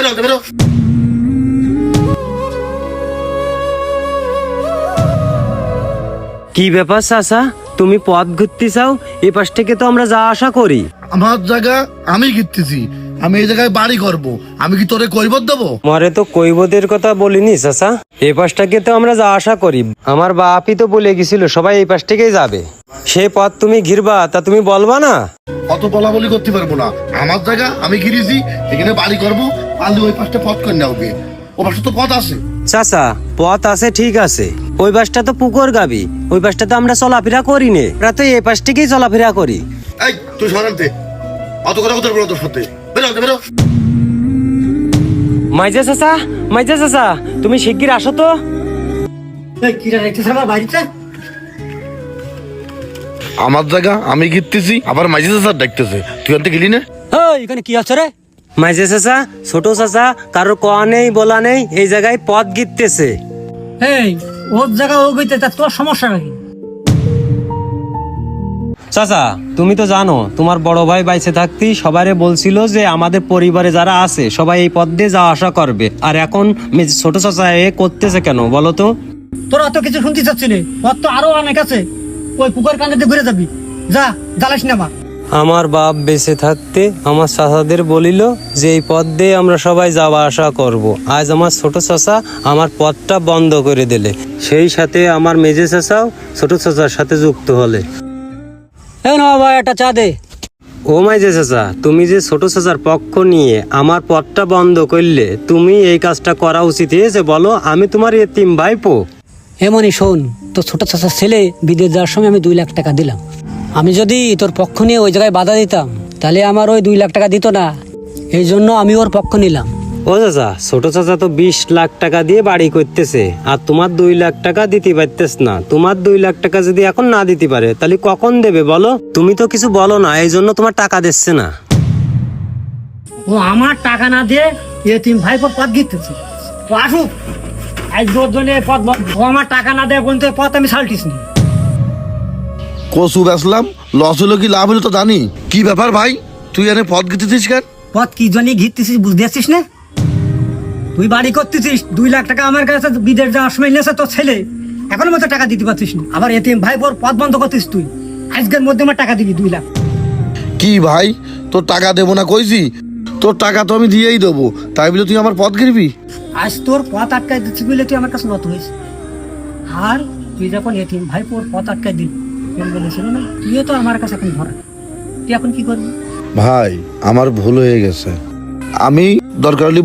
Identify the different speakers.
Speaker 1: বেরো বেরো।
Speaker 2: কি ব্যাপার চাচা, তুমি পথ ঘুরতে চাও? এই পাশ থেকে তো আমরা যা আশা করি।
Speaker 1: আমার জায়গা আমি গিরতেছি, আমি এই জায়গায় বাড়ি করব, আমি কি তোরে কৈবত দেবো?
Speaker 2: মরে তো কৈবদের কথা বলিনি চাচা, এই পাশটাকে তো আমরা যা আশা করি। আমার বাপই তো বলে গেছিল সবাই এই পাশ থেকেই যাবে। সেই পথ তুমি ঘিরবা, তা তুমি বলবা না?
Speaker 1: অত বলা বলি করতে পারবো না। আমার জায়গা আমি গিরেছি, এখানে বাড়ি করবো। পারলে ওই পাশটা পথ করে নাও গে, ও পাশে তো পথ আছে।
Speaker 2: চাচা পথ আছে ঠিক আছে, ওই পাশটা তো পুকুর গাবি, ওই পাশটা তো আমরা চলাফেরা করি নে, আমরা তো এই পাশ থেকেই চলাফেরা করি।
Speaker 1: এই তুই সরান্তে অত কথা কথা বলো তোর সাথে, বেরো বেরো।
Speaker 2: মাইজা চাচা, মাইজা চাচা, তুমি শিগগির আসো তো।
Speaker 1: আমার জায়গা আমি গিরতেছি, আবার মাঝে স্যার দেখতেছে, তুই আনতে গেলি না?
Speaker 3: এখানে কি আছে রে?
Speaker 2: মাইজা চাচা, ছোট চাচা, কারোর কোয়া নেই বলা নেই, এই জায়গায় পথ গিরতেছে।
Speaker 3: এই ওর জায়গা ও গইতে, তা তোর সমস্যা নাকি?
Speaker 2: চাচা তুমি তো জানো তোমার বড় ভাই বাইসে থাকতেই সবারে বলছিল যে আমাদের পরিবারে যারা আছে সবাই এই পথ দিয়ে যাওয়া আসা করবে, আর এখন ছোট চাচা এ করতেছে কেন বলো তো?
Speaker 3: তোরা অত কিছু শুনতে চাচ্ছিলি? পথ তো আরো অনেক আছে, ওই পুকুর কান্দাতে ঘুরে যাবি। যা, জ্বালাস না মা।
Speaker 2: আমার বাপ বেঁচে থাকতে আমার চাচাদের বলিল যে এই পথ দিয়ে আমরা সবাই যাওয়া আসা করব। আজ আমার ছোট চাচা আমার পথটা বন্ধ করে দিলে, সেই সাথে আমার মেজে চাচাও ছোট চাচার সাথে যুক্ত হলে।
Speaker 3: এই না বাবা, একটা চা দে।
Speaker 2: ও মাইজে চাচা, তুমি যে ছোট চাচার পক্ষ নিয়ে আমার পথটা বন্ধ করলে, তুমি এই কাজটা করা উচিত হয়েছে বলো? আমি তোমার এতিম ভাইপো।
Speaker 3: এমনই শোন, তোর ছোট চাচার ছেলে বিদেশ যাওয়ার সময় আমি 2 লাখ টাকা দিলাম। আমি যদি তোর পক্ষ নিয়ে ওই জায়গায় বাধা দিতাম, তাহলে আমার ওই 2 লাখ টাকা দিত না। এই জন্য আমি ওর পক্ষ নিলাম।
Speaker 2: ও চাচা, ছোট চাচা তো 20 লাখ টাকা দিয়ে বাড়ি করতেছে, আর তোমার 2 লাখ টাকা দিতে পারতেস না। তোমার 2 লাখ টাকা যদি এখন না দিতে পারে, তাহলে কখন দেবে বলো? তুমি তো কিছু বলো না, এই জন্য তোমার টাকা দিচ্ছে না।
Speaker 3: ও আমার টাকা না দিয়ে এতিম ভাইপোর পথ গিতেছে। তো আসুক, আজ রোদ জন্য পথ ও আমার টাকা না দেয় পর্যন্ত পথ আমি ছালটিস নি।
Speaker 1: কচু বেচলাম, লস হলো কি লাভ হলো তো জানি। কি ব্যাপার ভাই, তুই এনে পথ গিরতেছিস কেন?
Speaker 3: পথ কি জন্য ঘিরতেছিস বুঝতে আসছিস না? তুই বাড়ি করতেছিস, 2 লাখ টাকা আমার কাছে বিদেশ যাওয়ার সময় নিয়েছে তোর ছেলে, এখনো মতো টাকা দিতে পারছিস না। আবার এতিম ভাইপোর পথ বন্ধ করতিস তুই। আজকের মধ্যে আমার টাকা দিবি 2 লাখ।
Speaker 1: কি ভাই, তোর টাকা দেবো না কইছি? তোর টাকা তো আমি দিয়েই দেবো, তাই বলে তুই আমার পথ গিরবি?
Speaker 3: আজ তোর পথ আটকায় দিচ্ছি বলে তুই আমার কাছে নত হয়েছিস। আর তুই যখন এতিম ভাইপোর পথ আটকায় দিবি বলেছিল না, তুইও তো আমার কাছে এখন ধরা। তুই এখন কি করবি?
Speaker 1: ভাই আমার ভুল হয়ে গেছে, আমি দরকার হলে